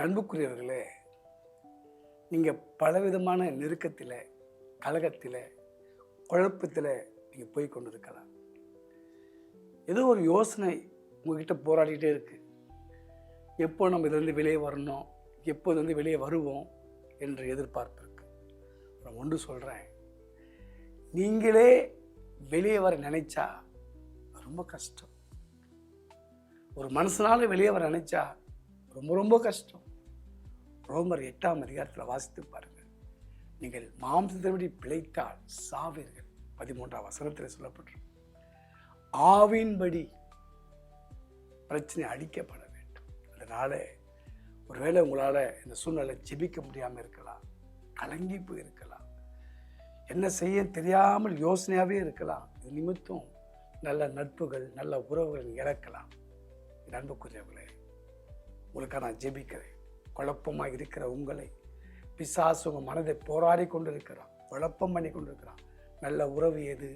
அன்புக்குரியவர்களே, நீங்கள் பலவிதமான நெருக்கத்தில், கலகத்தில், குழப்பத்தில் நீங்கள் போய் கொண்டு இருக்கலாம். ஏதோ ஒரு யோசனை உங்ககிட்ட போராடிட்டே இருக்கு. எப்போ நம்ம இதிலிருந்து வெளியே வரணும், எப்போ இதுலேருந்து வெளியே வருவோம் என்ற எதிர்பார்ப்பு இருக்கு. நான் ஒன்று சொல்கிறேன், நீங்களே வெளியே வர நினைச்சா ரொம்ப கஷ்டம். ஒரு மனுஷனால வெளியே வர நினைச்சா ரொம்ப ரொம்ப கஷ்டம். ரோமர் 8ஆம் அதிகாரத்தில் வாசித்து பாருங்கள். நீங்கள் மாம்சத்தின்படி பிழைத்தால் சாவீர்கள். 13ஆம் வசனத்தில் சொல்லப்பட்டிருக்கும். ஆவின்படி பிரச்சனை அழிக்கப்பட வேண்டும். அதனால ஒருவேளை உங்களால் இந்த சூழ்நிலை ஜெபிக்க முடியாமல் இருக்கலாம், கலங்கி போயிருக்கலாம், என்ன செய்ய தெரியாமல் யோசனையாகவே இருக்கலாம். இது நிமித்தம் நல்ல நட்புகள், நல்ல உறவுகள் இழக்கலாம். அன்புக்குரியவர்களே, உங்களுக்காக நான் ஜெபிக்கிறேன். குழப்பமாக இருக்கிற உங்களை பிசாசு உங்கள் மனதை போராடி கொண்டு இருக்கிறான், குழப்பம் பண்ணி கொண்டு இருக்கிறான். நல்ல உறவு எது,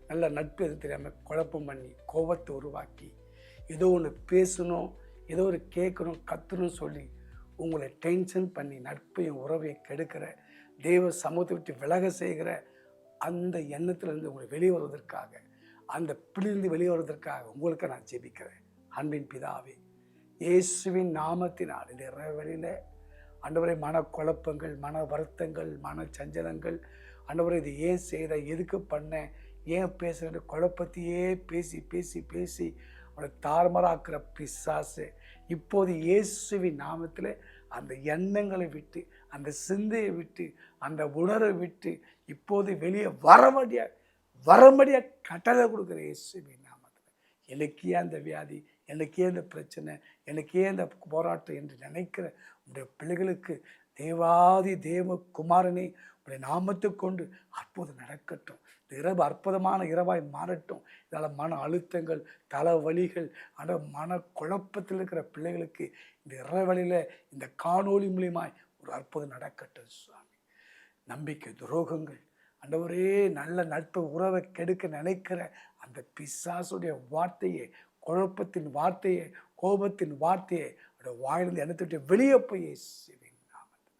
நல்ல நட்பு எது தெரியாமல் குழப்பம் பண்ணி கோபத்தை உருவாக்கி ஏதோ ஒன்று பேசணும், ஏதோ ஒரு கேட்கணும், கத்தணும் சொல்லி உங்களை டென்ஷன் பண்ணி நட்பையும் உறவையும் கெடுக்கிற, தேவ சமூகத்தை விட்டு விலக செய்கிற அந்த எண்ணத்திலிருந்து உங்களை வெளியே வருவதற்காக, அந்த பிடிலிருந்து வெளியே வருவதற்காக உங்களுக்கு நான் ஜெபிக்கிறேன். அன்பின் பிதாவே, இயேசுவின் நாமத்தினால் இந்த இரவலில் ஆண்டவரே, மனக்குழப்பங்கள், மன வருத்தங்கள், மன சஞ்சலங்கள், ஆண்டவரே இது ஏன் செய்த, எதுக்கு பண்ண, ஏன் பேசுகிற குழப்பத்தையே பேசி பேசி பேசி அவனை தாறுமாறாக்குற பிசாசு இப்போது இயேசுவின் நாமத்தில் அந்த எண்ணங்களை விட்டு, அந்த சிந்தையை விட்டு, அந்த உணர்வை விட்டு இப்போது வெளியே வரமடியாக கட்டளை கொடுக்குற இயேசுவின் நாமத்தில். எனக்கே அந்த வியாதி, எனக்கே அந்த பிரச்சனை, எனக்கே அந்த போராட்டம் என்று நினைக்கிற உடைய பிள்ளைகளுக்கு தேவாதி தேவ குமாரனை உடைய நாமத்தை கொண்டு அற்புதம் நடக்கட்டும். இந்த இரவு அற்புதமான இரவாய் மாறட்டும். இதனால் மன அழுத்தங்கள், தலைவலிகள், மன குழப்பத்தில் இருக்கிற பிள்ளைகளுக்கு இந்த இரவலில் இந்த காணொளி மூலியமாய் ஒரு அற்புதம் நடக்கட்டும் சுவாமி. நம்பிக்கை துரோகங்கள், ஆண்டவரே, நல்ல நட்பு உறவை கெடுக்க நினைக்கிற அந்த பிசாசுடைய வார்த்தையை, குழப்பத்தின் வார்த்தையை, கோபத்தின் வார்த்தையை அவருடைய வாயிலிருந்து எண்ணத்தை வெளியே போய் இயேசுவின் நாமத்தில்.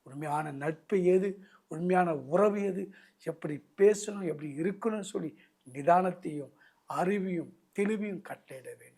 உண்மையான நட்பு எது, உண்மையான உறவு எது, எப்படி பேசணும், எப்படி இருக்கணும்னு சொல்லி நிதானத்தையும் அறிவையும் தெளிவையும் கட்டளையிட வேண்டும்.